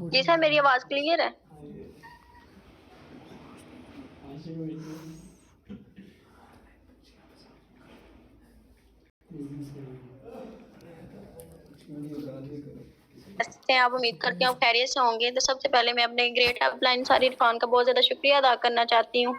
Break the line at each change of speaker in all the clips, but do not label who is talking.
जी sir, मेरी आवाज clear है? ऐसे आप उम्मीद करती हूँ खैरियत से होंगे। तो सबसे पहले मैं अपने ग्रेट अपलाइन सारी इरफान का बहुत ज्यादा शुक्रिया अदा करना चाहती हूँ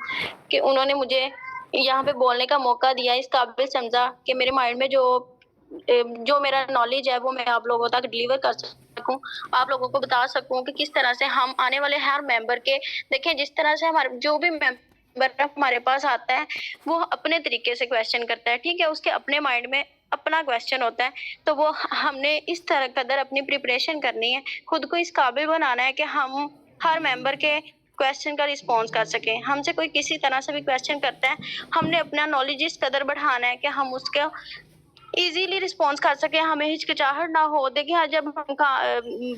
कि उन्होंने मुझे यहाँ पे बोलने का मौका दिया, इस काबिल समझा कि मेरे माइंड में जो मेरा नॉलेज है वो मैं आप लोगों तक डिलीवर कर सकूं, आप लोगों को बता सकूं कि किस तरह से हम आने वाले हर मेंबर के, देखें जिस तरह से हमारे जो भी मेंबर हमारे पास आता है वो अपने तरीके से क्वेश्चन करता है, ठीक है, उसके अपने माइंड में अपना क्वेश्चन होता है। तो वो हमने इस तरह कदर अपनी प्रिपरेशन करनी है, खुद को इस काबिल बनाना है कि हम हर मेंबर के क्वेश्चन का रिस्पॉन्स कर सकें। हमसे कोई किसी तरह से भी क्वेश्चन करता है, हमने अपना नॉलेज इस कदर बढ़ाना है कि हम उसका इजीली रिस्पॉन्स कर सके, हमें हिचकिचाहट ना हो। देखिए आज जब हम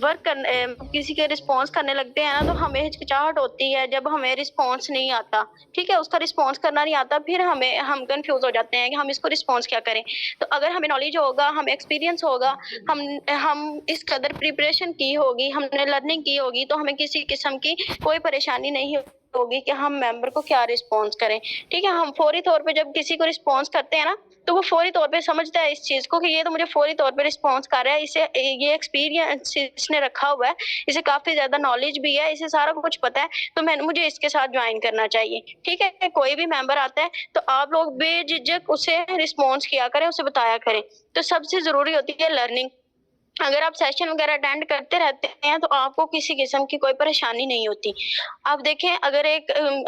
वर्क करने किसी के रिस्पॉन्स करने लगते हैं ना, तो हमें हिचकिचाहट होती है जब हमें रिस्पॉन्स नहीं आता, ठीक है, उसका रिस्पॉन्स करना नहीं आता, फिर हम कंफ्यूज हो जाते हैं कि हम इसको रिस्पॉन्स क्या करें। तो अगर हमें नॉलेज होगा, हमें एक्सपीरियंस होगा, हम इस कदर प्रिपरेशन की होगी, हमने लर्निंग की होगी, तो हमें किसी किस्म की कोई परेशानी नहीं होगी कि हम मेंबर को क्या रिस्पॉन्स करें, ठीक है। हम फौरी तौर पे जब किसी को रिस्पॉन्स करते हैं ना, तो वो फौरी तौर पे समझता है इस चीज को कि ये तो मुझे फौरी तौर पे रिस्पॉन्स कर रहा है, इसे ये एक्सपीरियंस इसने रखा हुआ है, इसे काफी ज्यादा नॉलेज भी है, इसे सारा कुछ पता है, तो मैं मुझे इसके साथ ज्वाइन करना चाहिए, ठीक है। कोई भी मेंबर आता है तो आप लोग बेझिझक उसे रिस्पॉन्स किया करें, उसे बताया करें। तो सबसे जरूरी होती है लर्निंग। अगर आप सेशन वगैरह अटेंड करते रहते हैं तो आपको किसी किस्म की कोई परेशानी नहीं होती। आप देखें अगर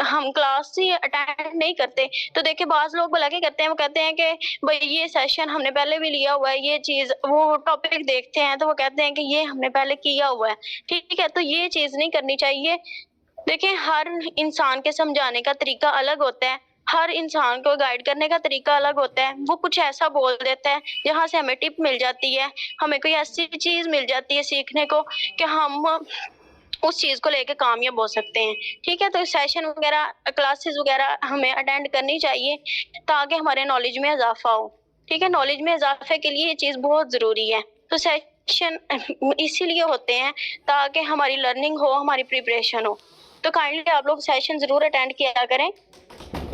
हम क्लास ही अटेंड नहीं करते तो देखिए बाज़ लोग भला क्या करते हैं, वो कहते हैं कि भई ये सेशन हमने पहले भी लिया हुआ है, ये चीज़ वो टॉपिक देखते हैं तो वो कहते हैं कि ये हमने पहले किया हुआ है, ठीक है? तो ये चीज़ नहीं करनी चाहिए। देखिए हर इंसान के समझाने का तरीका अलग होता है, हर इंसान को गाइड करने का तरीका अलग होता है। वो कुछ ऐसा बोल देता है जहाँ से हमें टिप मिल जाती है, हमें कोई ऐसी चीज़ मिल जाती है सीखने को कि हम उस चीज़ को लेके कामयाब हो सकते हैं, ठीक है? तो सेशन वगैरह, क्लासेस वगैरह हमें अटेंड करनी चाहिए ताकि हमारे नॉलेज में इज़ाफ़ा हो, ठीक है? नॉलेज में इज़ाफ़े के लिए ये चीज़ बहुत ज़रूरी है। तो सेशन इसीलिए होते हैं ताकि हमारी लर्निंग हो, हमारी प्रिपरेशन हो। तो काइंडली आप लोग सेशन ज़रूर अटेंड किया करें।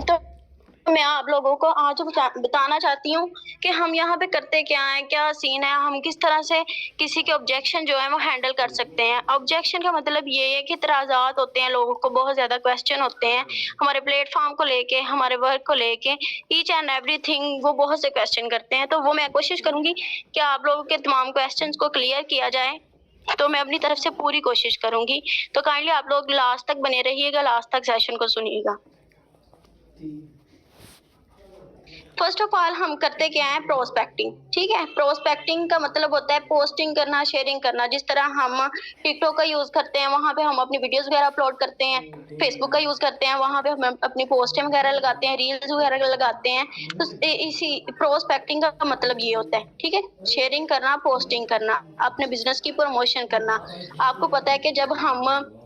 तो मैं आप लोगों को आज बताना चाहती हूँ कि हम यहाँ पे करते क्या हैं, क्या सीन है, हम किस तरह से किसी के ऑब्जेक्शन जो है वो हैंडल कर सकते हैं। ऑब्जेक्शन का मतलब ये है कि इतराज़ात होते हैं, लोगों को बहुत ज़्यादा क्वेश्चन होते हैं, हमारे प्लेटफ़ॉर्म को लेके, हमारे वर्क को लेके, ईच एंड एवरीथिंग वो बहुत से क्वेश्चन करते हैं। तो वो मैं कोशिश करूँगी कि आप लोगों के तमाम क्वेश्चंस को क्लियर किया जाए, तो मैं अपनी तरफ से पूरी कोशिश करूँगी। तो काइंडली आप लोग लास्ट तक बने रहिएगा, लास्ट तक सेशन को सुनिएगा। फर्स्ट ऑफ ऑल हम करते क्या है, प्रोस्पेक्टिंग, ठीक है। प्रोस्पेक्टिंग का मतलब होता है पोस्टिंग करना, शेयरिंग करना। जिस तरह हम टिकटॉक का यूज करते हैं, वहां पे हम अपनी वीडियोस वगैरह अपलोड करते हैं, फेसबुक का यूज करते हैं, वहां पे हम अपनी पोस्टें वगैरह लगाते हैं, रील्स वगैरह लगाते हैं। तो इसी प्रोस्पेक्टिंग का मतलब ये होता है, ठीक है। शेयरिंग करना, पोस्टिंग करना, अपने बिजनेस की प्रमोशन करना। आपको पता है कि जब हम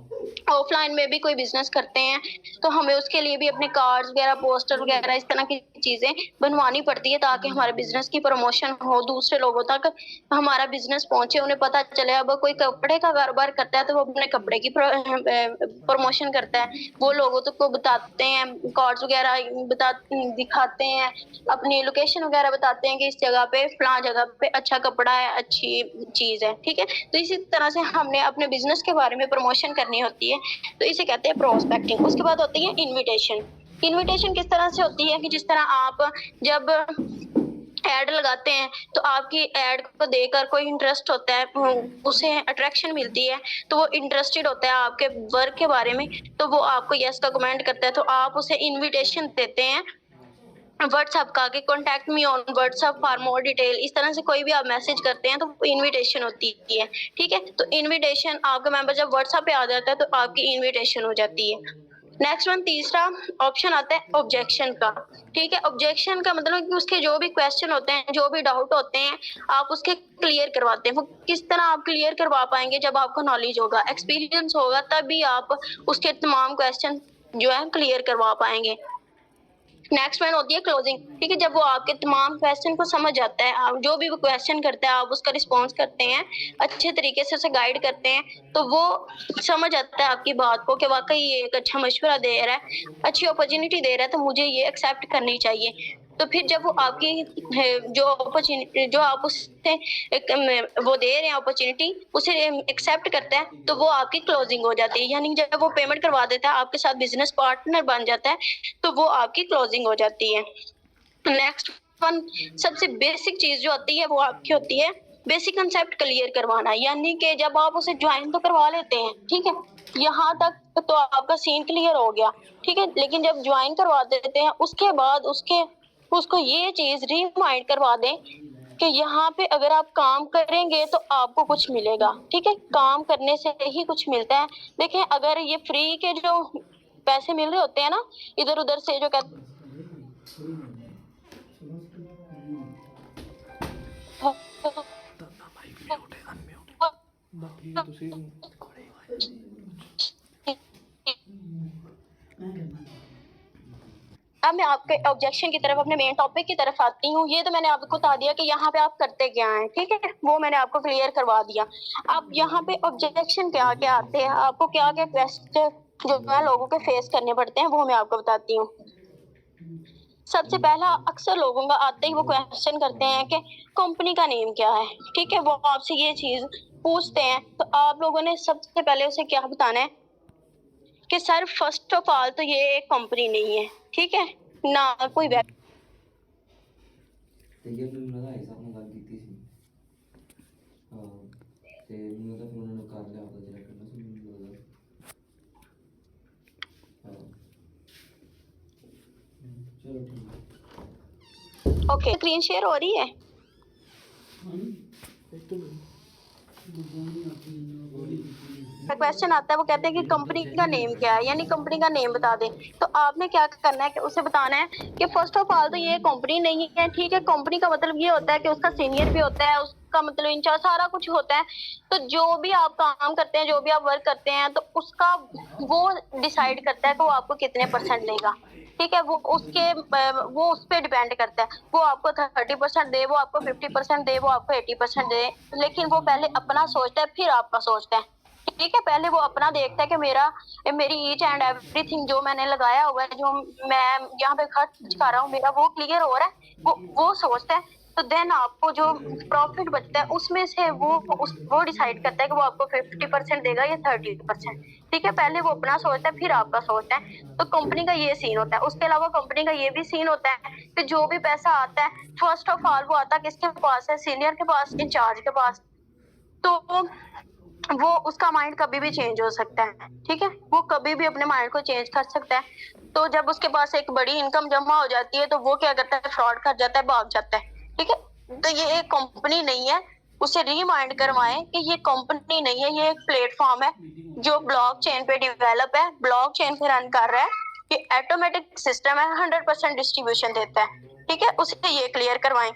ऑफलाइन में भी कोई बिजनेस करते हैं तो हमें उसके लिए भी अपने कार्ड्स वगैरह, पोस्टर वगैरह इस तरह की चीजें बनवानी पड़ती है ताकि हमारे बिजनेस की प्रमोशन हो, दूसरे लोगों तक हमारा बिजनेस पहुंचे, उन्हें पता चले। अब कोई कपड़े का कारोबार करता है तो वो अपने कपड़े की प्रमोशन करता है, वो लोगों तक को बताते हैं, कार्ड्स वगैरह दिखाते हैं, अपनी लोकेशन वगैरह बताते हैं कि इस जगह पे, फलां जगह पे अच्छा कपड़ा है, अच्छी चीज है, ठीक है। तो इसी तरह से हमने अपने बिजनेस के बारे में प्रमोशन करनी होती है, तो इसे कहते हैं प्रोस्पेक्टिंग। उसके बाद होती है इनविटेशन। इनविटेशन किस तरह से होती है कि जिस तरह आप जब एड लगाते हैं तो आपकी एड को देखकर कोई इंटरेस्ट होता है, उसे अट्रैक्शन मिलती है, तो वो इंटरेस्टेड होता है आपके वर्क के बारे में, तो वो आपको यस का कमेंट करता है, तो आप उसे इनविटेशन देते हैं व्हाट्सएप का कि contact me on WhatsApp for more detail. इस तरह से कोई भी आप मैसेज करते हैं तो इनविटेशन होती है, ठीक है। तो इनविटेशन, आपका मेंबर जब व्हाट्सएप पे आ जाता है तो आपकी इनविटेशन हो जाती है। नेक्स्ट वन, तीसरा ऑप्शन आता है ऑब्जेक्शन का, ठीक है। ऑब्जेक्शन का मतलब कि उसके जो भी क्वेश्चन होते हैं, जो भी डाउट होते हैं, आप उसके क्लियर करवाते हैं। वो किस तरह आप क्लियर करवा पाएंगे, जब आपको नॉलेज होगा, एक्सपीरियंस होगा, तभी आप उसके तमाम क्वेश्चन जो है क्लियर करवा पाएंगे। नेक्स्ट वन होती है क्लोजिंग। ठीक है, जब वो आपके तमाम क्वेश्चन को समझ जाता है, आप जो भी वो क्वेश्चन करता है आप उसका रिस्पॉन्स करते हैं, अच्छे तरीके से उसे गाइड करते हैं, तो वो समझ आता है आपकी बात को कि वाकई ये एक अच्छा मशवरा दे रहा है, अच्छी अपॉर्चुनिटी दे रहा है, तो मुझे ये एक्सेप्ट करनी चाहिए। तो फिर जब वो आपकी जो अपॉर्चुनिटी जो आप उससे वो दे रहे हैं अपॉर्चुनिटी, उसे एक्सेप्ट करता है, तो वो आपकी क्लोजिंग हो जाती है। यानी जब वो पेमेंट करवा देता है, आपके साथ बिजनेस पार्टनर बन जाता है, तो वो आपकी क्लोजिंग हो जाती है। नेक्स्ट वन, सबसे बेसिक चीज जो होती है वो आपकी होती है बेसिक कंसेप्ट क्लियर करवाना। यानी कि जब आप उसे ज्वाइन तो करवा लेते हैं, ठीक है, यहाँ तक तो आपका सीन क्लियर हो गया, ठीक है, लेकिन जब ज्वाइन करवा देते हैं उसके बाद उसको ये चीज रिमाइंड करवा दें कि यहाँ पे अगर आप काम करेंगे तो आपको कुछ मिलेगा। ठीक है, काम करने से ही कुछ मिलता है। देखें, अगर ये फ्री के जो पैसे मिल रहे होते हैं ना, इधर उधर से जो कहते अब मैं आपके ऑब्जेक्शन की तरफ, अपने मेन टॉपिक की तरफ आती हूँ। ये तो मैंने आपको बता दिया कि यहाँ पे आप करते क्या हैं, ठीक है, वो मैंने आपको क्लियर करवा दिया। अब यहाँ पे ऑब्जेक्शन क्या क्या आते हैं, आपको क्या क्या क्वेश्चन जो है लोगों के फेस करने पड़ते हैं, वो मैं आपको बताती हूँ। सबसे पहला, अक्सर लोगों का आते ही वो क्वेश्चन करते हैं कि कंपनी का नेम क्या है। ठीक है, वो आपसे ये चीज पूछते हैं, तो आप लोगों ने सबसे पहले उसे क्या बताना है कि सर फर्स्ट ऑफ ऑल तो ये एक कंपनी नहीं है, ठीक है, ना कोई वेब
ਤੇ ਇਹ ਮੈਨੂੰ ਲਗਾ ਹਿਸਾਬ ਨਾਲ ਗੱਲ ਕੀਤੀ ਸੀ ਹਾਂ ਤੇ ਮੈਨੂੰ ਤਾਂ ਫਿਰ ਉਹਨਾਂ ਨੂੰ ਕਰ ਲਿਆ ਆਪਦਾ ਜਿਹੜਾ ਕਰਨਾ ਸੀ ਮੈਨੂੰ ਲੱਗਦਾ ਹਾਂ ਚਲੋ ਠੀਕ ਹੈ
ओके, स्क्रीन शेयर हो रही है। क्वेश्चन आता है, वो कहते हैं कि कंपनी का नेम क्या है, यानी कंपनी का नेम बता दें। तो आपने क्या करना है कि उसे बताना है कि फर्स्ट ऑफ ऑल तो ये कंपनी नहीं है, ठीक है, कंपनी का मतलब ये होता है कि उसका सीनियर भी होता है, उसका मतलब इंचार्ज, सारा कुछ होता है। तो जो भी आप काम करते हैं, जो भी आप वर्क करते हैं, तो उसका वो डिसाइड करता है कि वो आपको कितने परसेंट देगा। ठीक है, वो उस पर डिपेंड करता है, वो आपको 30% दे, वो आपको 50% दे, वो आपको 80% दे, लेकिन वो पहले अपना सोचता है फिर आपका सोचता है। ठीक है, पहले वो अपना देखता है कि मेरी ईच एंड एवरीथिंग जो मैंने लगाया हुआ है, जो मैं यहाँ पे खर्च कर रहा हूँ, मेरा वो क्लियर हो रहा है, वो सोचता है। तो देन आपको जो प्रॉफिट बचता है उसमें से वो डिसाइड करता है कि वो आपको 50% देगा या 30%। ठीक है, पहले वो अपना सोचता है फिर आपका सोचता है। तो कंपनी का ये सीन होता है। उसके अलावा कंपनी का ये भी सीन होता है कि जो भी पैसा आता है, फर्स्ट ऑफ ऑल वो आता है किसके पास है, सीनियर के पास, इंचार्ज के पास। तो वो उसका माइंड कभी भी चेंज हो सकता है। ठीक है, वो कभी भी अपने माइंड को चेंज कर सकता है। तो जब उसके पास एक बड़ी इनकम जमा हो जाती है, तो वो क्या करता है, फ्रॉड कर जाता है, भाग जाता है। ठीक है, तो ये एक कंपनी नहीं है, उसे रिमाइंड करवाएं कि ये कंपनी नहीं है, ये एक प्लेटफॉर्म है जो ब्लॉकचेन पे डेवलप है, ब्लॉकचेन पे रन कर रहा है। ये ऑटोमेटिक सिस्टम है, 100% डिस्ट्रीब्यूशन देता है। ठीक है, उसे ये क्लियर करवाएं।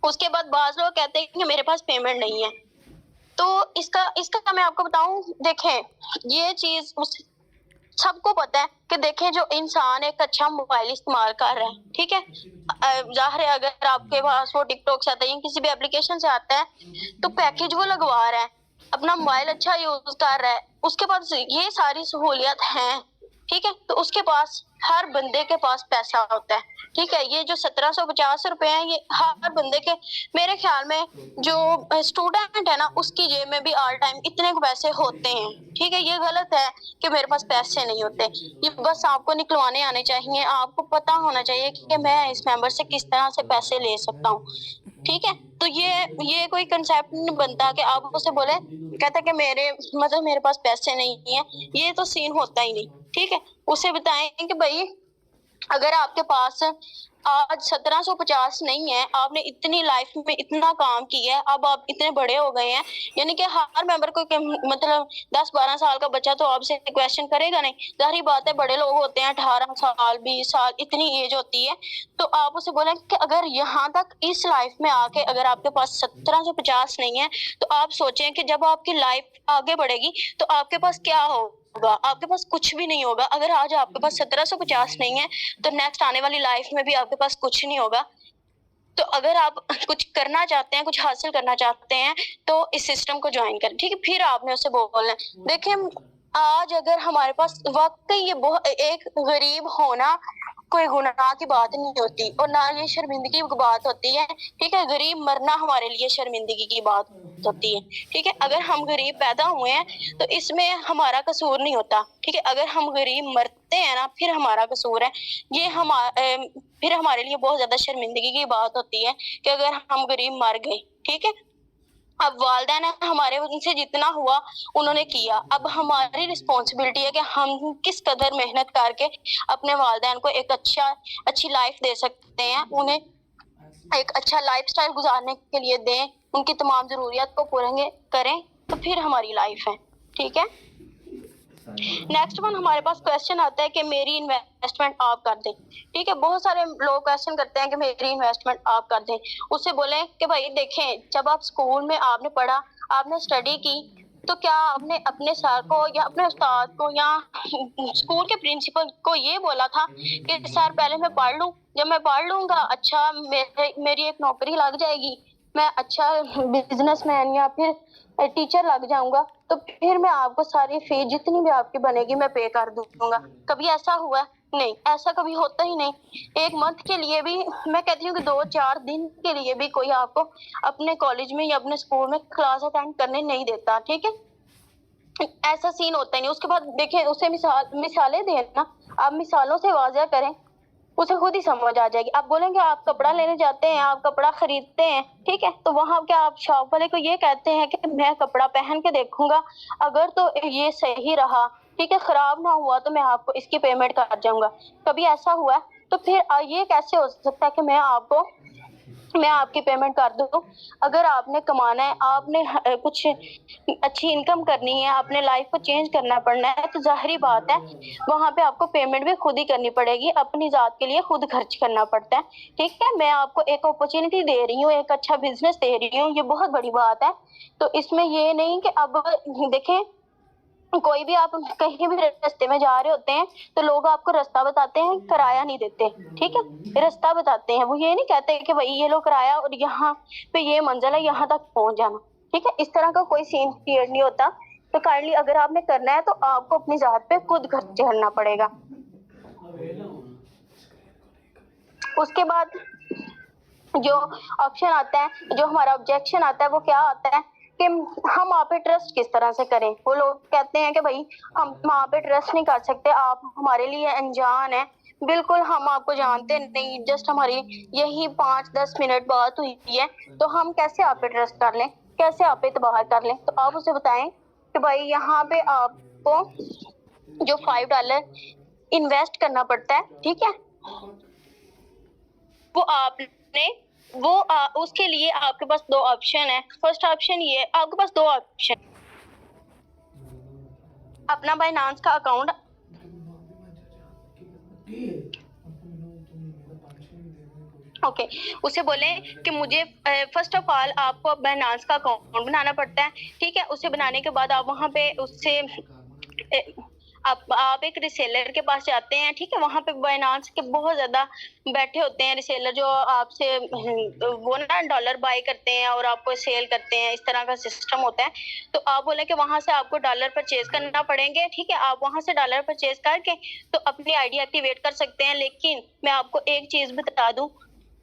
उसके बाद बाज लोग कहते हैं कि मेरे पास पेमेंट नहीं है। तो इसका मैं आपको बताऊं, देखें, ये चीज सबको पता है कि देखें, जो इंसान एक अच्छा मोबाइल इस्तेमाल कर रहा है, ठीक है, जाहिर है अगर आपके पास वो टिकटॉक से आता है या किसी भी एप्लीकेशन से आता है, तो पैकेज वो लगवा रहा है, अपना मोबाइल अच्छा यूज कर रहा है, उसके पास ये सारी सहूलियत है। ठीक है, तो उसके पास, हर बंदे के पास पैसा होता है। ठीक है, ये जो 1750 रुपए हैं, ये हर बंदे के, मेरे ख्याल में जो स्टूडेंट है ना, उसकी जेब में भी ऑल टाइम इतने पैसे होते हैं। ठीक है, ये गलत है कि मेरे पास पैसे नहीं होते। ये बस आपको निकलवाने आने चाहिए, आपको पता होना चाहिए कि मैं इस मेंबर से किस तरह से पैसे ले सकता हूँ। ठीक है, तो ये कोई कंसेप्ट नहीं बनता कि आप उसे बोले, कहता कि मेरे पास पैसे नहीं है, ये तो सीन होता ही नहीं। ठीक है, उसे बताएं कि भाई अगर आपके पास आज 1750 नहीं है, आपने इतनी लाइफ में इतना काम किया है, अब आप इतने बड़े हो गए हैं, यानी कि हर मेंबर को मतलब 10-12 साल का बच्चा तो आपसे क्वेश्चन करेगा नहीं, जाहिर बात है, बड़े लोग होते हैं 18 साल 20 साल, इतनी एज होती है। तो आप उसे बोलें कि अगर यहाँ तक इस लाइफ में आके अगर आपके पास 1750 नहीं है, तो आप सोचें कि जब आपकी लाइफ आगे बढ़ेगी तो आपके पास क्या हो। होगा, आपके पास कुछ भी नहीं होगा। अगर आज आपके पास 1750 नहीं है तो नेक्स्ट आने वाली लाइफ में भी आपके पास कुछ नहीं होगा। तो अगर आप कुछ करना चाहते हैं, कुछ हासिल करना चाहते हैं, तो इस सिस्टम को ज्वाइन करें, ठीक है। फिर आपने उससे बोलना है। देखिए, आज अगर हमारे पास वाकई ये बहुत एक गरीब होना कोई गुनाह की बात नहीं होती और ना ये शर्मिंदगी की बात होती है, ठीक है। गरीब मरना हमारे लिए शर्मिंदगी की बात होती है, ठीक है। अगर हम गरीब पैदा हुए हैं तो इसमें हमारा कसूर नहीं होता, ठीक है। अगर हम गरीब मरते हैं ना, फिर हमारा कसूर है। ये फिर हमारे लिए बहुत ज्यादा शर्मिंदगी की बात होती है कि अगर हम गरीब मर गए, ठीक है। अब वालिदैन हमारे, उनसे जितना हुआ उन्होंने किया। अब हमारी रिस्पॉन्सिबिलिटी है कि हम किस कदर मेहनत करके अपने वालिदैन को एक अच्छी लाइफ दे सकते हैं, उन्हें एक अच्छा लाइफस्टाइल गुजारने के लिए दें, उनकी तमाम जरूरियात को पूरे करें, तो फिर हमारी लाइफ है, ठीक है। नेक्स्ट वन हमारे पास क्वेश्चन आता है कि मेरी इन्वेस्टमेंट आप कर दें, ठीक है। बहुत सारे लोग क्वेश्चन करते हैं कि मेरी इन्वेस्टमेंट आप कर दें। उससे बोले कि भाई देखें, जब आप स्कूल में आपने पढ़ा, आपने स्टडी की, तो क्या आपने अपने सर को या अपने उस्ताद को या स्कूल के प्रिंसिपल को ये बोला था कि सर पहले मैं पढ़ लूं, जब मैं पढ़ लूंगा अच्छा मेरी एक नौकरी लग जाएगी, मैं अच्छा बिजनेसमैन या फिर टीचर लग जाऊंगा, तो फिर मैं आपको सारी फीस जितनी भी आपकी बनेगी मैं पे कर दूंगा। कभी ऐसा हुआ? नहीं, ऐसा कभी होता ही नहीं। एक मंथ के लिए भी, मैं कहती हूँ कि 2-4 दिन के लिए भी कोई आपको अपने कॉलेज में या अपने स्कूल में क्लास अटेंड करने नहीं देता, ठीक है। ऐसा सीन होता ही नहीं। उसके बाद देखिए, उसे मिसालें दें ना, आप मिसालों से वाज़ह करें, उसे खुद ही समझ आ जाएगी। आप बोलेंगे आप कपड़ा लेने जाते हैं, आप कपड़ा खरीदते हैं, ठीक है, तो वहां क्या आप शॉप वाले को ये कहते हैं कि मैं कपड़ा पहन के देखूंगा, अगर तो ये सही रहा, ठीक है, खराब ना हुआ तो मैं आपको इसकी पेमेंट कर जाऊंगा। कभी ऐसा हुआ? तो फिर ये कैसे हो सकता है कि मैं आपकी पेमेंट कर दूं? अगर आपने कमाना है, आपने कुछ अच्छी इनकम करनी है, आपने लाइफ को चेंज करना पड़ना है, तो जाहिर बात है वहां पे आपको पेमेंट भी खुद ही करनी पड़ेगी। अपनी जात के लिए खुद खर्च करना पड़ता है, ठीक है। मैं आपको एक अपॉर्चुनिटी दे रही हूँ, एक अच्छा बिजनेस दे रही हूँ, ये बहुत बड़ी बात है। तो इसमें ये नहीं कि अब देखें, कोई भी आप कहीं भी रास्ते में जा रहे होते हैं तो लोग आपको रास्ता बताते हैं, किराया नहीं देते, ठीक है, रास्ता बताते हैं। वो ये नहीं कहते कि भाई ये लो किराया और यहाँ पे ये मंजिल है, यहाँ तक पहुंच जाना, ठीक है। इस तरह का कोई सीन क्रिएट नहीं होता। तो काइंडली अगर आपने करना है तो आपको अपनी जात पे खुद खर्च करना पड़ेगा। उसके बाद जो ऑप्शन आता है, जो हमारा ऑब्जेक्शन आता है, वो क्या आता है कि हम आप पे ट्रस्ट किस तरह से करें। वो लोग कहते हैं कि भाई हम आप पे ट्रस्ट नहीं कर सकते, आप हमारे लिए अनजान है, बिल्कुल हम आपको जानते नहीं, जस्ट हमारी यही 5-10 मिनट बात हुई है, तो हम कैसे आप पे ट्रस्ट कर लें, कैसे आप पे इतबार कर लें। तो आप उसे बताएं कि भाई यहाँ पे आपको जो $5 इन्वेस्ट करना पड़ता है, ठीक है, वो आपने उसके लिए आपके पास 2 ऑप्शन है। फर्स्ट ऑप्शन ये, आपके पास 2 ऑप्शन, अपना बाइनांस का अकाउंट, ओके, उसे बोले कि मुझे फर्स्ट ऑफ ऑल आपको बाइनांस का अकाउंट बनाना पड़ता है, ठीक है। उसे बनाने के बाद आप वहां पे उससे आप एक रिसेलर के पास जाते हैं, ठीक है। वहां पे बाइनांस के बहुत ज्यादा बैठे होते हैं रिसेलर, जो आपसे वो ना डॉलर बाय करते हैं और आपको सेल करते हैं, इस तरह का सिस्टम होता है। तो आप बोले कि वहां से आपको डॉलर परचेज करना पड़ेंगे, ठीक है। आप वहां से डॉलर परचेज करके तो अपनी आईडी एक्टिवेट कर सकते हैं। लेकिन मैं आपको एक चीज बता दूं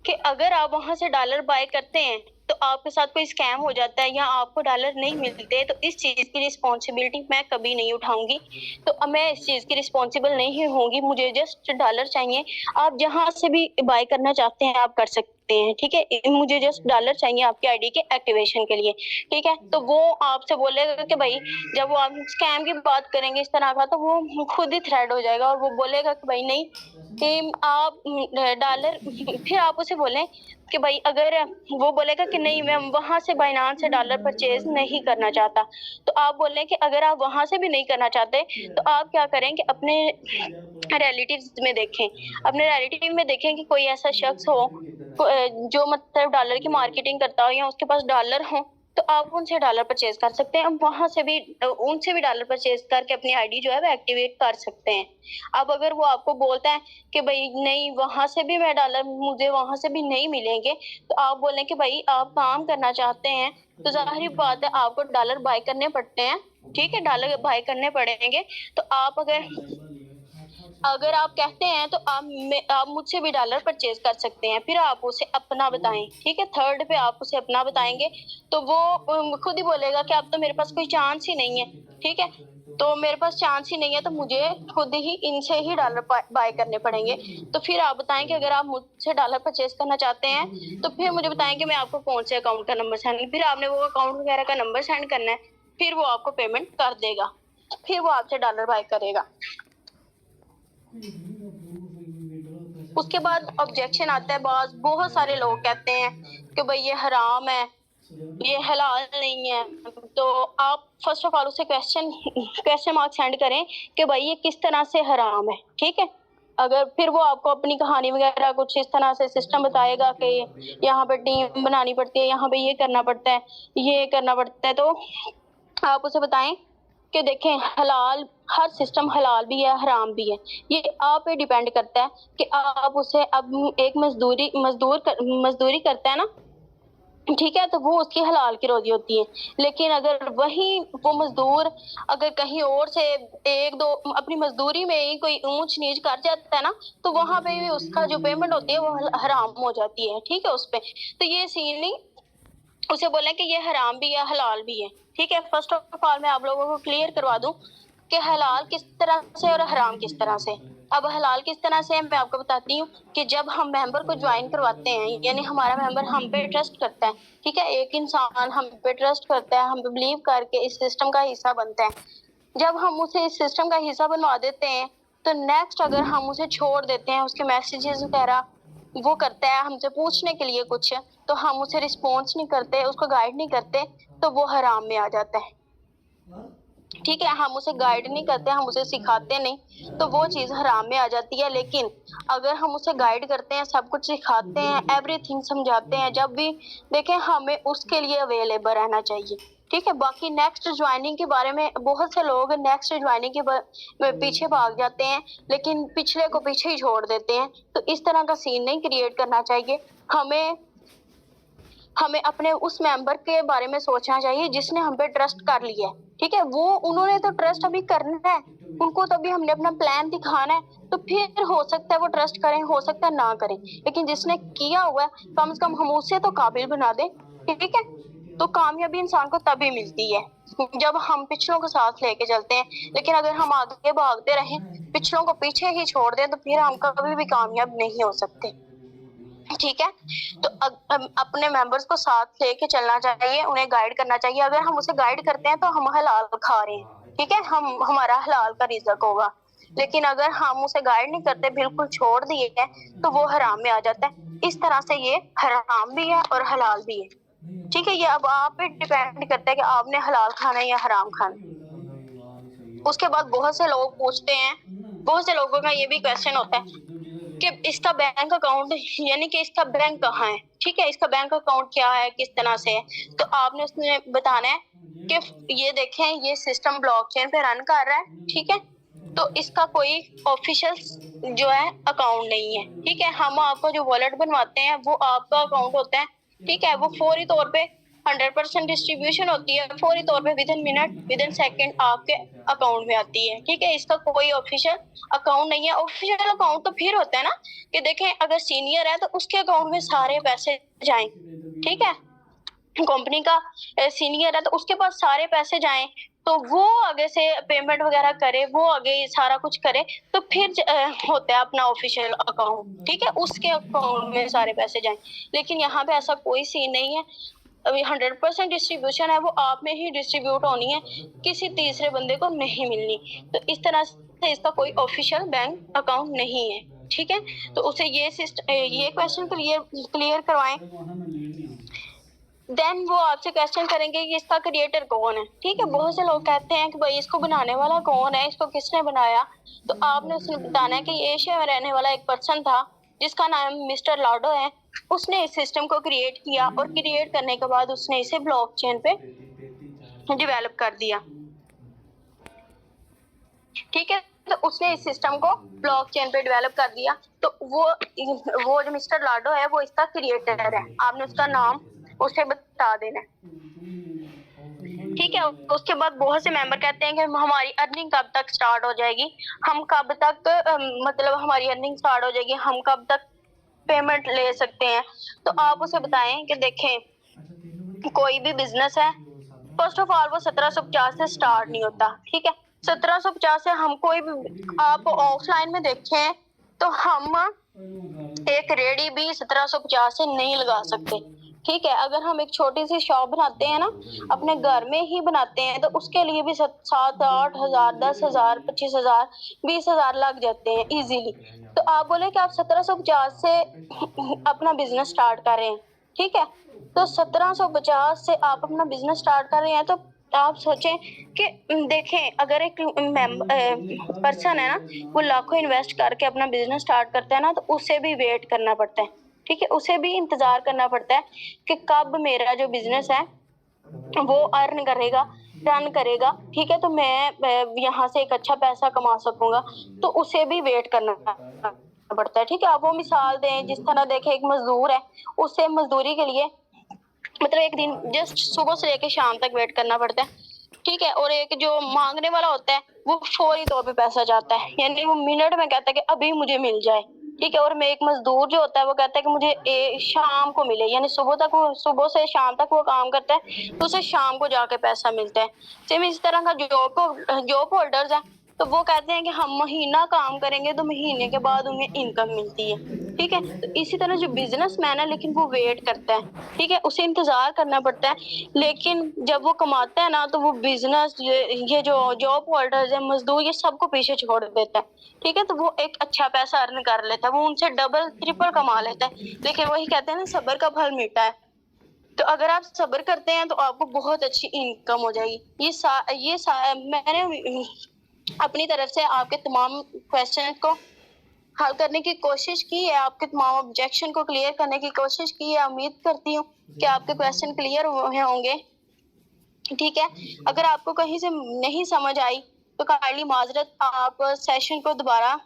कि अगर आप वहां से डॉलर बाय करते हैं तो आपके साथ कोई स्कैम हो जाता है या आपको डॉलर नहीं मिलते, तो इस चीज की रिस्पॉन्सिबिलिटी मैं कभी नहीं उठाऊंगी। तो अब मैं इस चीज की रिस्पॉन्सिबल नहीं होंगी, मुझे जस्ट डॉलर चाहिए। आप जहां से भी बाय करना चाहते हैं आप कर सकते हैं, ठीक है। मुझे जस्ट डॉलर चाहिए आपकी आईडी के एक्टिवेशन के लिए, ठीक है। तो वो आपसे बोलेगा कि भाई, जब वो आप स्कैम की बात करेंगे इस तरह का, तो वो खुद ही थ्रेड हो जाएगा और वो बोलेगा कि भाई नहीं, कि आप डॉलर, फिर आप उसे बोलें कि भाई, अगर वो बोलेगा कि नहीं मैं वहां से बाइनांस से डॉलर परचेज नहीं करना चाहता, तो आप बोल रहे कि अगर आप वहां से भी नहीं करना चाहते तो आप क्या करें कि अपने रिलेटिव्स में देखें, अपने रिलेटिव में देखें कि कोई ऐसा शख्स हो जो मतलब डॉलर की मार्केटिंग करता हो या उसके पास डॉलर हो, तो आप उनसे डॉलर परचेज कर सकते हैं। वहां से भी उनसे भी डॉलर परचेज करके अपनी आईडी जो है वो एक्टिवेट कर सकते हैं। अब अगर वो आपको बोलता है कि भाई नहीं वहां से भी मैं डॉलर, मुझे वहां से भी नहीं मिलेंगे, तो आप बोलें कि भाई आप काम करना चाहते हैं, तो जाहिर बात है आपको डॉलर बाय करने पड़ते हैं। ठीक है, डॉलर बाय करने पड़ेंगे। तो आप अगर आप कहते हैं तो आप मुझसे भी डॉलर परचेज कर सकते हैं। फिर आप उसे अपना बताएं, ठीक है, थर्ड पे आप उसे अपना बताएंगे तो वो खुद ही बोलेगा कि अब तो मेरे पास कोई चांस ही नहीं है। ठीक है, तो मेरे पास चांस ही नहीं है, तो मुझे खुद ही इनसे ही डॉलर बाय करने पड़ेंगे। तो फिर आप बताएं कि अगर आप मुझसे डॉलर परचेज करना चाहते हैं तो फिर मुझे बताएं कि मैं आपको कौन से अकाउंट का नंबर सेंड, फिर आपने वो अकाउंट वगैरह का नंबर सेंड करना है, फिर वो आपको पेमेंट कर देगा, फिर वो आपसे डॉलर बाय करेगा। उसके बाद ऑब्जेक्शन आता है, बहुत सारे लोग कहते हैं कि भाई ये हराम है, ये हलाल नहीं है। तो आप फर्स्ट ऑफ ऑल उसे क्वेश्चन मार्क सेंड करें कि भाई ये किस तरह से हराम है। ठीक है, अगर फिर वो आपको अपनी कहानी वगैरह कुछ इस तरह से सिस्टम बताएगा कि यहाँ पे टीम बनानी पड़ती है, यहाँ पे ये करना पड़ता है, ये करना पड़ता है, तो आप उसे बताएं कि देखें हलाल, हर सिस्टम हलाल भी है हराम भी है, ये आप पे डिपेंड करता है कि आप उसे, अब एक मजदूरी करता है ना, ठीक है, तो वो उसकी हलाल की रोजी होती है। लेकिन अगर वही वो मजदूर अगर कहीं और से एक दो अपनी मजदूरी में ही कोई ऊंच नीच कर जाता है ना, तो वहां पे भी उसका जो पेमेंट होती है वो हराम हो जाती है। ठीक है, उस पे तो ये सीन नहीं, उसे बोले कि ये हराम भी है हलाल भी है। ठीक है, फर्स्ट ऑफ ऑल मैं आप लोगों को क्लियर करवा दूं कि हलाल किस तरह से और हराम किस तरह से। अब हलाल किस तरह से मैं आपको बताती हूँ कि जब हम मेंबर को ज्वाइन करवाते हैं, यानी हमारा मेंबर हम पे ट्रस्ट करता है, ठीक है, एक इंसान हम पे ट्रस्ट करता है, हम पे बिलीव करके इस सिस्टम का हिस्सा बनता है। जब हम उसे इस सिस्टम का हिस्सा बनवा देते हैं, तो नेक्स्ट अगर हम उसे छोड़ देते हैं, उसके मैसेजेस वगैरह वो करता है हमसे पूछने के लिए कुछ, तो हम उसे रिस्पॉन्स नहीं करते, उसको गाइड नहीं करते, तो वो हराम में आ जाता है। ठीक है, हम उसे गाइड नहीं करते, हम उसे सिखाते नहीं, तो वो चीज हराम में आ जाती है। लेकिन अगर हम उसे गाइड करते हैं, सब कुछ सिखाते हैं, एवरीथिंग समझाते हैं, जब भी देखें हमें उसके लिए अवेलेबल रहना चाहिए। ठीक है, बाकी नेक्स्ट ज्वाइनिंग के बारे में बहुत से लोग नेक्स्ट ज्वाइनिंग के पीछे भाग जाते हैं, लेकिन पिछले को पीछे ही छोड़ देते हैं। तो इस तरह का सीन नहीं क्रिएट करना चाहिए। हमें अपने उस मेंबर के बारे में सोचना चाहिए जिसने हम पे ट्रस्ट कर लिया है। ठीक है, वो उन्होंने तो ट्रस्ट अभी करना है, उनको तो अभी हमने अपना प्लान दिखाना है, तो फिर हो सकता है वो ट्रस्ट करें, हो सकता है ना करें, लेकिन जिसने किया हुआ है कम से कम हम उसे तो काबिल बना दें। ठीक है, तो कामयाबी इंसान को तभी मिलती है जब हम पिछलों को साथ लेके चलते हैं। लेकिन अगर हम आगे भागते रहें, पिछलों को पीछे ही छोड़ दें, तो फिर हम कभी भी कामयाब नहीं हो सकते। ठीक है, तो अपने मेंबर्स को साथ लेके चलना चाहिए, उन्हें गाइड करना चाहिए। अगर हम उसे गाइड करते हैं तो हम हलाल खा रहे हैं। ठीक है, हमारा हलाल का रिज़्क होगा। लेकिन अगर हम उसे गाइड नहीं करते, बिल्कुल छोड़ दिए हैं, तो वो हराम में आ जाता है। इस तरह से ये हराम भी है और हलाल भी है। ठीक है, ये अब आप पे डिपेंड करता है कि आपने हलाल खाना है या हराम खाना। उसके बाद बहुत से लोग पूछते हैं, बहुत से लोगों का ये भी क्वेश्चन होता है कि इसका बैंक अकाउंट, यानी कि इसका बैंक कहाँ है। ठीक है, इसका बैंक अकाउंट क्या है, किस तरह से है, तो आपने उसमें बताना है कि ये देखें ये सिस्टम ब्लॉकचेन पे रन कर रहा है। ठीक है, तो इसका कोई ऑफिशियल जो है अकाउंट नहीं है। ठीक है, हम आपको जो वॉलेट बनवाते हैं वो आपका अकाउंट होता है। ठीक है, वो फौरी तौर पे 100% डिस्ट्रीब्यूशन होती है, फौरी तौर पे with in minute with in second आपके अकाउंट में आती है। ठीक है, इसका कोई ऑफिशियल अकाउंट नहीं है। ऑफिशियल अकाउंट तो फिर होता है ना कि देखें अगर सीनियर है तो उसके अकाउंट में सारे पैसे जाएं। ठीक है, कंपनी का सीनियर है तो उसके पास सारे पैसे जाएं, तो वो आगे से पेमेंट वगैरह करे, वो आगे सारा कुछ करे, तो फिर होता है अपना ऑफिशियल अकाउंट। ठीक है, उसके अकाउंट में सारे पैसे जाएं। लेकिन यहाँ पे ऐसा कोई सीन नहीं है। अभी 100% डिस्ट्रीब्यूशन है, वो आप में ही डिस्ट्रीब्यूट होनी है, किसी तीसरे बंदे को नहीं मिलनी। तो इस तरह से इसका कोई ऑफिशियल बैंक अकाउंट नहीं है। ठीक है, तो उसे ये क्वेश्चन क्लियर करवाएं। देन वो आपसे क्वेश्चन करेंगे कि इसका क्रिएटर कौन है। ठीक है, बहुत से लोग कहते हैं कि भाई इसको बनाने वाला कौन है, इसको किसने बनाया, तो आपने उसने बताना है कि एशिया में रहने वाला एक पर्सन था जिसका नाम मिस्टर लाडो है। उसने इस सिस्टम को क्रिएट किया और क्रिएट करने के बाद उसने इसे ब्लॉकचेन पे डेवलप कर दिया। ठीक है, तो उसने इस सिस्टम को ब्लॉकचेन पे डेवलप कर दिया। तो वो जो मिस्टर लाडो है वो इसका क्रिएटर है, आपने उसका नाम उसे बता देना है। ठीक है, उसके बाद बहुत से मेंबर कहते हैं कि हमारी अर्निंग कब तक स्टार्ट हो जाएगी, हम कब तक मतलब हमारी अर्निंग स्टार्ट हो जाएगी, हम कब तक पेमेंट ले सकते हैं। तो आप उसे बताएं कि देखें कोई भी बिजनेस है, फर्स्ट ऑफ ऑल वो 1750 से स्टार्ट नहीं होता। ठीक है, 1750 से हम कोई भी, आप ऑफलाइन में देखें तो हम एक रेडी भी 1750 से नहीं लगा सकते। ठीक है, अगर हम एक छोटी सी शॉप बनाते हैं ना, अपने घर में ही बनाते हैं, तो उसके लिए भी 7-8 हजार, 10 हजार, 25 हजार, 20 हजार लग जाते हैं इजीली। तो आप बोले कि आप 1750 से अपना बिजनेस स्टार्ट कर रहे हैं। ठीक है, तो 1750 से आप अपना बिजनेस स्टार्ट कर रहे हैं, तो आप सोचें कि देखें अगर एक पर्सन है ना, वो लाखों इन्वेस्ट करके अपना बिजनेस स्टार्ट करता है ना, तो उसे भी वेट करना पड़ता है। ठीक है, उसे भी इंतजार करना पड़ता है कि कब मेरा जो बिजनेस है वो अर्न करेगा, रन करेगा। ठीक है, तो मैं यहाँ से एक अच्छा पैसा कमा सकूंगा, तो उसे भी वेट करना पड़ता है। ठीक है, आप वो मिसाल दें, जिस तरह देखें एक मजदूर है, उसे मजदूरी के लिए मतलब एक दिन जस्ट सुबह से लेके शाम तक वेट करना पड़ता है। ठीक है, और एक जो मांगने वाला होता है वो फौरी तौर पे पैसा चाहता है, यानी वो मिनट में कहता है कि अभी मुझे मिल जाए। ठीक है, और मैं एक मजदूर जो होता है वो कहता है कि मुझे शाम को मिले, यानी सुबह से शाम तक वो काम करता है, तो उसे शाम को जाके पैसा मिलता है। सेम इस तरह का जॉब होल्डर्स है, तो वो कहते हैं कि हम महीना काम करेंगे तो महीने के बाद उन्हें इनकम मिलती है। ठीक है, तो इसी तरह जो बिजनेसमैन है, लेकिन वो वेट करता है। ठीक है, उसे इंतजार करना पड़ता है, लेकिन जब वो कमाता है ना, तो वो बिजनेस, ये जो जॉब होल्डर्स है, मजदूर, ये सबको पीछे छोड़ देता है। ठीक है, तो वो एक अच्छा पैसा अर्न कर लेता है, वो उनसे डबल ट्रिपल कमा लेता है। लेकिन वही कहते हैं ना, सब्र का फल मीठा है। तो अगर आप सब्र करते हैं तो आपको बहुत अच्छी इनकम हो जाएगी। मैंने अपनी तरफ से आपके तमाम क्वेश्चन को हल करने की कोशिश की है, आपके तमाम ऑब्जेक्शन को क्लियर करने की कोशिश की है। उम्मीद करती हूँ कि आपके क्वेश्चन क्लियर हुए होंगे। ठीक है, अगर आपको कहीं से नहीं समझ आई तो काइंडली माजरत, आप सेशन को दोबारा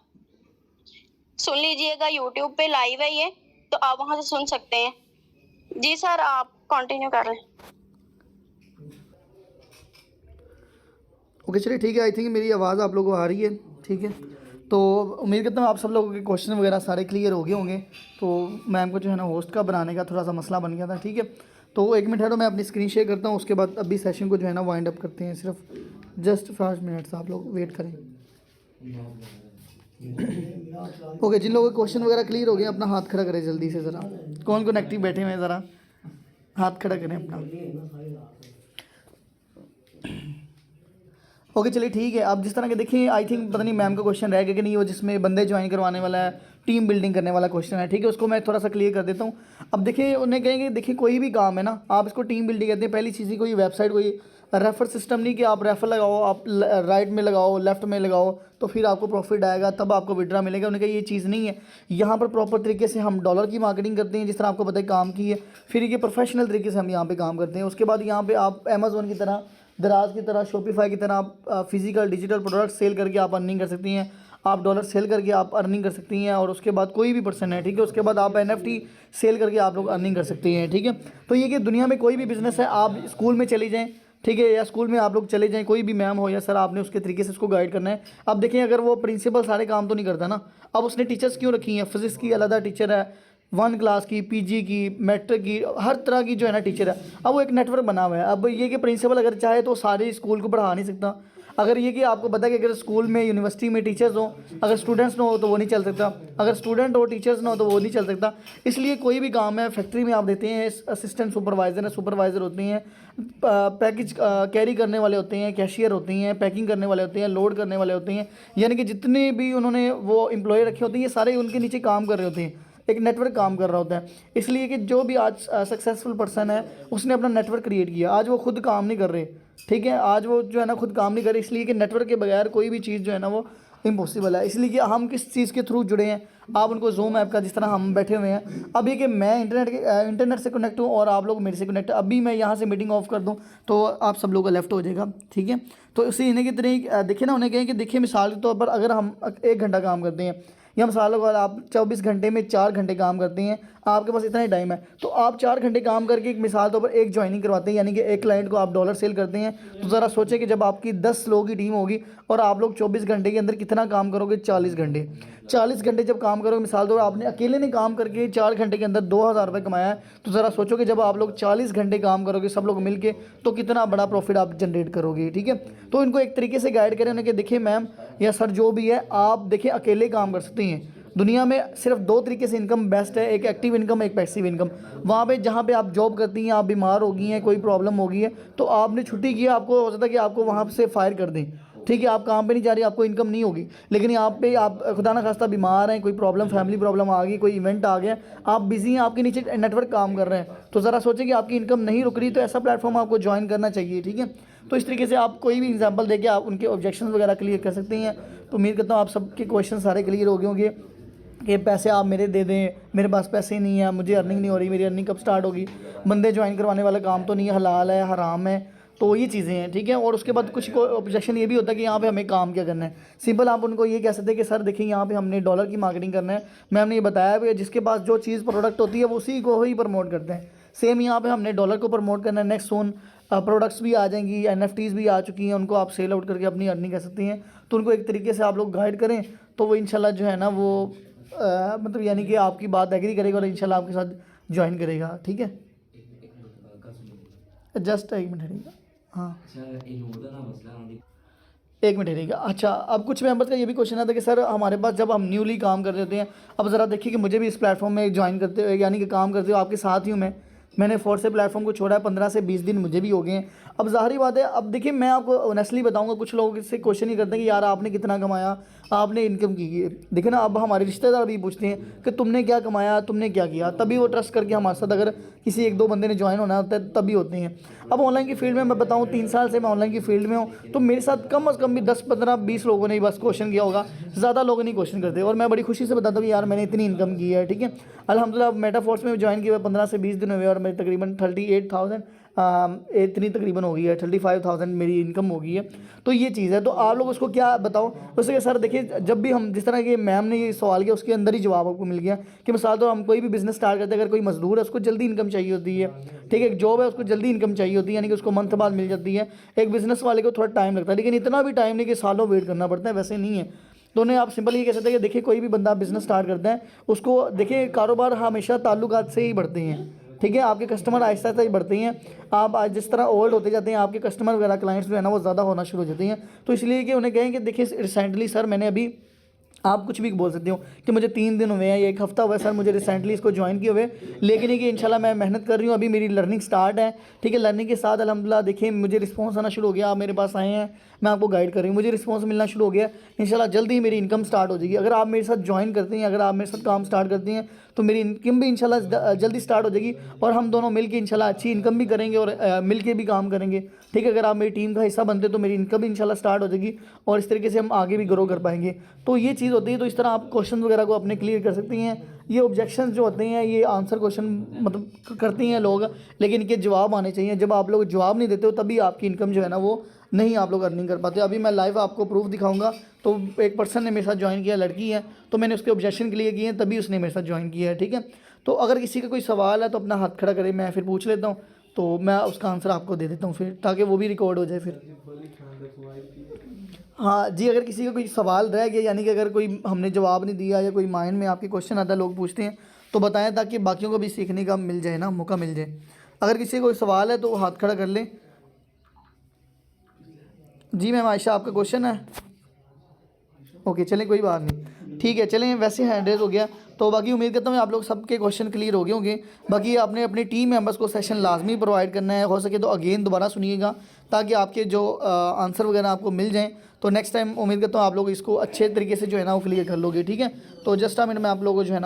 सुन लीजिएगा। यूट्यूब पे लाइव है ये, तो आप वहां से सुन सकते हैं। जी सर, आप कंटिन्यू कर रहे हैं।
ओके, चलिए ठीक है। आई थिंक मेरी आवाज़ आप लोगों को आ रही है। ठीक है, तो उम्मीद करता हूँ आप सब लोगों के क्वेश्चन वगैरह सारे क्लियर हो गए होंगे। तो मैम को जो है ना होस्ट का बनाने का थोड़ा सा मसला बन गया था। ठीक है, तो 1 मिनट है तो मैं अपनी स्क्रीन शेयर करता हूँ, उसके बाद अभी सेशन को जो है ना वाइंड अप करते हैं। सिर्फ जस्ट 5 मिनट्स आप लोग वेट करें। ओके, जिन लोगों के क्वेश्चन वगैरह क्लियर हो गए अपना हाथ खड़ा करें जल्दी से। ज़रा कौन कौन एक्टिव बैठे हुए हैं, ज़रा हाथ खड़ा करें अपना। ओके, चलिए ठीक है। अब जिस तरह के देखिए, आई थिंक पता नहीं मैम का क्वेश्चन रह गया कि नहीं, वो जिसमें बंदे ज्वाइन करवाने वाला है, टीम बिल्डिंग करने वाला क्वेश्चन है। ठीक है, उसको मैं थोड़ा सा क्लियर कर देता हूँ। अब देखिए, उन्हें कहेंगे देखिए कोई भी काम है ना, आप इसको टीम बिल्डिंग कहते हैं। पहली चीज़ ही कोई वेबसाइट, कोई रेफर सिस्टम नहीं कि आप रेफर लगाओ, आप राइट में लगाओ, लेफ्ट में लगाओ, तो फिर आपको प्रॉफिट आएगा, तब आपको विड्रा मिलेगा। उन्हें कहा ये चीज़ नहीं है। यहाँ पर प्रॉपर तरीके से हम डॉलर की मार्केटिंग करते हैं, जिस तरह आपको पता है काम की है। फिर ये प्रोफेशनल तरीके से हम यहाँ पे काम करते हैं। उसके बाद यहाँ पे आप अमेज़ोन की तरह, दराज की तरह, शॉपिफाई की तरह आप फिजिकल डिजिटल प्रोडक्ट सेल करके आप अर्निंग कर सकती हैं। आप डॉलर सेल करके आप अर्निंग कर सकती हैं। और उसके बाद कोई भी पर्सन है, ठीक है, उसके बाद आप NFT सेल करके आप लोग अर्निंग कर सकती हैं। ठीक है, तो ये कि दुनिया में कोई भी बिज़नेस है, आप स्कूल में चली जाएँ, ठीक है, या स्कूल में आप लोग चले जाएं, कोई भी मैम हो या सर, आपने उसके तरीके से उसको गाइड करना है। अब देखें, अगर वो प्रिंसिपल सारे काम तो नहीं करता ना, अब उसने टीचर्स क्यों रखी हैं? फिजिक्स की अलग टीचर है, 1 क्लास की, PG की, मैट्रिक की, हर तरह की जो है ना टीचर है। अब वो एक नेटवर्क बना हुआ है। अब ये कि प्रिंसिपल अगर चाहे तो सारे स्कूल को पढ़ा नहीं सकता। अगर ये कि आपको पता है कि अगर स्कूल में, यूनिवर्सिटी में टीचर्स हो, अगर स्टूडेंट्स ना हो तो वो नहीं चल सकता। अगर स्टूडेंट हो, टीचर्स ना हो तो वो नहीं चल सकता। इसलिए कोई भी काम है, फैक्ट्री में आप देते हैं, असिस्टेंट सुपरवाइज़र है, सुपरवाइज़र होती हैं, पैकेज कैरी करने वाले होते हैं, कैशियर होती हैं, पैकिंग करने वाले होते हैं, लोड करने वाले होते हैं, यानी कि जितने भी उन्होंने वो एम्प्लॉय रखे होते हैं, ये सारे उनके नीचे काम कर रहे होते हैं। एक नेटवर्क काम कर रहा होता है। इसलिए कि जो भी आज सक्सेसफुल पर्सन है, उसने अपना नेटवर्क क्रिएट किया। आज वो खुद काम नहीं कर रहे, ठीक है, आज वो जो है ना खुद काम नहीं कर रहे, इसलिए कि नेटवर्क के बगैर कोई भी चीज़ जो है ना वो इम्पॉसिबल है। इसलिए कि हम किस चीज़ के थ्रू जुड़े हैं, आप उनको जूम ऐप का, जिस तरह हम बैठे हुए हैं अब, ये कि मैं इंटरनेट से कनेक्ट हूँ और आप लोग मेरे से कनेक्ट, अभी मैं यहाँ से मीटिंग ऑफ कर दूँ तो आप सब लोगों का लेफ्ट हो जाएगा, ठीक है। तो इसी इन्हें की तरह देखिए ना, उन्हें कहें कि देखिए मिसाल के तौर पर अगर हम 1 घंटा काम करते हैं, या मिसाल को आप 24 घंटे में 4 घंटे काम करते हैं, आपके पास इतना ही टाइम है, तो आप 4 घंटे काम करके एक मिसाल तौर पर एक ज्वाइनिंग करवाते हैं, यानी कि एक क्लाइंट को आप डॉलर सेल करते हैं, तो ज़रा सोचें कि जब आपकी 10 लोगों की टीम होगी और आप लोग 24 घंटे के अंदर कितना काम करोगे, 40 घंटे। 40 घंटे जब काम करोगे, मिसाल तौर पर आपने अकेले ने काम करके 4 घंटे के अंदर 2000 रुपये कमाया है, तो ज़रा सोचो कि जब आप लोग 40 घंटे काम करोगे सब लोग मिल के, तो कितना बड़ा प्रॉफिट आप जनरेट करोगे, ठीक है। तो इनको एक तरीके से गाइड करें उन्हें कि देखिए मैम या सर जो भी है, आप देखिए अकेले काम कर सकते हैं। दुनिया में सिर्फ 2 तरीके से इनकम बेस्ट है, एक एक्टिव इनकम, एक पैसिव इनकम। वहाँ पे जहाँ पे आप जॉब करती हैं, आप बीमार हो गई हैं, कोई प्रॉब्लम हो गई है, तो आपने छुट्टी की, आपको हो सकता है कि आपको वहाँ से फायर कर दें, ठीक है, आप काम पे नहीं जा रही, आपको इनकम नहीं होगी। लेकिन यहाँ पे आप खुदा ना खास्ता बीमार हैं, कोई प्रॉब्लम, फैमिली प्रॉब्लम आ गई, कोई इवेंट आ गया, आप बिजी हैं, आपके नीचे नेटवर्क काम कर रहे हैं, तो ज़रा सोचें कि आपकी इनकम नहीं रुक रही, तो ऐसा प्लेटफॉर्म आपको ज्वाइन करना चाहिए, ठीक है। तो इस तरीके से आप कोई भी एग्जाम्पल देके आप उनके ऑब्जेक्शन वगैरह क्लियर कर सकते हैं। तो उम्मीद करता हूँ आप सबके क्वेश्चन सारे क्लियर हो गए होंगे कि पैसे आप मेरे दे दें, मेरे पास पैसे नहीं है, मुझे अर्निंग नहीं हो रही, मेरी अर्निंग कब स्टार्ट होगी, बंदे ज्वाइन करवाने वाला काम तो नहीं है, हलाल है हराम है, तो ये चीज़ें हैं, ठीक है। और उसके बाद कुछ ऑब्जेक्शन ये भी होता है कि यहाँ पे हमें काम क्या करना है। सिंपल आप उनको ये कह सकते हैं कि सर देखिए यहाँ पे हमने डॉलर की मार्केटिंग करना है, मैं हमने ये बताया भी, जिसके पास जो चीज़ प्रोडक्ट होती है वो उसी को ही प्रमोट करते हैं। सेम यहाँ पे हमने डॉलर को प्रमोट करना है। नेक्स्ट सोन प्रोडक्ट्स भी आ जाएंगी, NFTs भी आ चुकी हैं, उनको आप सेल आउट करके अपनी अर्निंग कर सकती हैं। तो उनको एक तरीके से आप लोग गाइड करें तो वो इंशाल्लाह जो है ना वो मतलब यानी कि आपकी बात एग्री करेगा और इंशाल्लाह आपके साथ ज्वाइन करेगा, ठीक है। जस्ट 1 मिनट रहेगा, हाँ 1 मिनट रहेगा। अच्छा, अब कुछ मेंबर्स का ये भी क्वेश्चन आता है कि सर हमारे पास जब हम न्यूली काम कर रहे होते हैं, अब ज़रा देखिए कि मुझे भी इस प्लेटफॉर्म में ज्वाइन करते हुए यानी कि काम करते हुए आपके साथ ही हूँ मैंने फोर्स से प्लेटफॉर्म को छोड़ा है, 15 से 20 दिन मुझे भी हो गए हैं। अब ज़ाहिर बात है, अब देखिए मैं आपको ऑनेस्टली बताऊंगा, कुछ लोग इससे क्वेश्चन ही करते हैं कि यार आपने कितना कमाया, आपने इनकम की है। देखिए ना, अब हमारे रिश्तेदार भी पूछते हैं कि तुमने क्या कमाया, तुमने क्या किया, तभी वो ट्रस्ट करके हमारे साथ अगर किसी 1-2 बंदे ने ज्वाइन होना होता है तभी होते हैं। अब ऑनलाइन की फील्ड में मैं बताऊँ 3 साल से मैं ऑनलाइन की फील्ड में हूँ, तो मेरे साथ कम अज़ कम भी 10-15-20 लोगों ने ही बस क्वेश्चन किया होगा, ज़्यादा लोग नहीं क्वेश्चन करते। और मैं बड़ी खुशी से बताता हूँ कि यार मैंने इतनी इनकम की है, ठीक है अल्हम्दुलिल्लाह। मेटाफोर्स में ज्वाइन किया हुआ 15 से 20 दिन हुए और मेरे तकरीबन 38,000 इतनी तकरीबन हो गई है, 35,000 मेरी इनकम हो गई है। तो ये चीज़ है, तो आप लोग उसको क्या बताओ उससे। सर देखिए, जब भी हम जिस तरह के मैम ने ये सवाल किया उसके अंदर ही जवाब आपको मिल गया कि मिसाल तो हम कोई भी बिजनेस स्टार्ट करते हैं, अगर कोई मजदूर है उसको जल्दी इनकम चाहिए होती है, ठीक है, एक जॉब है उसको जल्दी इनकम चाहिए होती है, यानी कि उसको मंथ बाद मिल जाती है। एक बिजनेस वाले को थोड़ा टाइम लगता है, लेकिन इतना भी टाइम नहीं कि सालों वेट करना पड़ता है, वैसे नहीं है। तो उन्हें आप सिंपल ये कह सकते हैं कि देखिए कोई भी बंदा बिजनेस स्टार्ट करता है, उसको देखिए कारोबार हमेशा ताल्लुकात से ही बढ़ते हैं, ठीक है। आपके कस्टमर आहिस्ता आहिस्ता ही बढ़ते हैं, आप आज जिस तरह ओल्ड होते जाते हैं आपके कस्टमर वगैरह क्लाइंट्स जो है ना वो ज़्यादा होना शुरू हो जाते हैं। तो इसलिए कि उन्हें कहें कि देखिए रिसेंटली सर मैंने अभी, आप कुछ भी बोल सकते हो कि मुझे 3 दिन हुए हैं या 1 हफ्ता हुआ है सर मुझे रिसेंटली इसको ज्वाइन किए हुए, लेकिन ये कि इंशाल्लाह मैं मेहनत कर रही हूँ, अभी मेरी लर्निंग स्टार्ट है, ठीक है। लर्निंग के साथ अल्हम्दुलिल्लाह देखिए मुझे रिस्पांस आना शुरू हो गया, आप मेरे पास आए हैं, मैं आपको गाइड कर रही हूँ, मुझे रिस्पांस मिलना शुरू हो गया, इंशाल्लाह जल्दी ही मेरी इनकम स्टार्ट हो जाएगी। अगर आप मेरे साथ ज्वाइन करते हैं, अगर आप मेरे साथ काम स्टार्ट करती हैं, तो मेरी इनकम भी इंशाल्लाह जल्दी स्टार्ट हो जाएगी और हम दोनों मिलके इंशाल्लाह अच्छी इनकम भी करेंगे और मिलके भी काम करेंगे, ठीक है। अगर आप मेरी टीम का हिस्सा बनते तो मेरी इनकम भी इंशाल्लाह स्टार्ट हो जाएगी और इस तरीके से हम आगे भी ग्रो कर पाएंगे। तो ये चीज़ होती है। तो इस तरह आप क्वेश्चन वगैरह को अपने क्लियर कर सकती हैं। ये ऑब्जेक्शंस जो होते हैं ये आंसर क्वेश्चन मतलब करती हैं लोग, लेकिन इनके जवाब आने चाहिए। जब आप लोग जवाब नहीं देते हो तभी आपकी इनकम जो है ना वो नहीं आप लोग अर्निंग कर पाते। अभी मैं लाइव आपको प्रूफ दिखाऊंगा। तो एक पर्सन ने मेरे साथ ज्वाइन किया, लड़की है, तो मैंने उसके ऑब्जेक्शन क्लियर किए हैं तभी उसने मेरे साथ ज्वाइन किया है, ठीक है। तो अगर किसी का कोई सवाल है तो अपना हाथ खड़ा करे, मैं फिर पूछ लेता हूँ, तो मैं उसका आंसर आपको दे देता हूँ फिर, ताकि वो भी रिकॉर्ड हो जाए फिर। हाँ जी, अगर किसी का कोई सवाल रह गया, यानी कि अगर कोई हमने जवाब नहीं दिया या कोई माइंड में आपके क्वेश्चन आता है, लोग पूछते हैं, तो बताएं ताकि बाकियों को भी सीखने का मिल जाए ना, मौका मिल जाए। अगर किसी का कोई सवाल है तो वो हाथ खड़ा कर ले। जी मैम आयशा, आपका क्वेश्चन है? ओके चलें, कोई बात नहीं, ठीक है चलें। वैसे हैंड रेज हो गया, तो बाकी उम्मीद करता हूँ आप लोग सबके क्वेश्चन क्लियर हो गए होंगे। बाकी आपने अपनी टीम मेंबर्स को सेशन लाजमी प्रोवाइड करना है, हो सके तो अगेन दोबारा सुनिएगा ताकि आपके जो आंसर वगैरह आपको मिल जाएं। तो नेक्स्ट टाइम उम्मीद करता हूँ आप लोग इसको अच्छे तरीके से जो है ना वो क्लियर कर लोगे, ठीक है। तो जस्ट मिनट में आप लोगों को जो है ना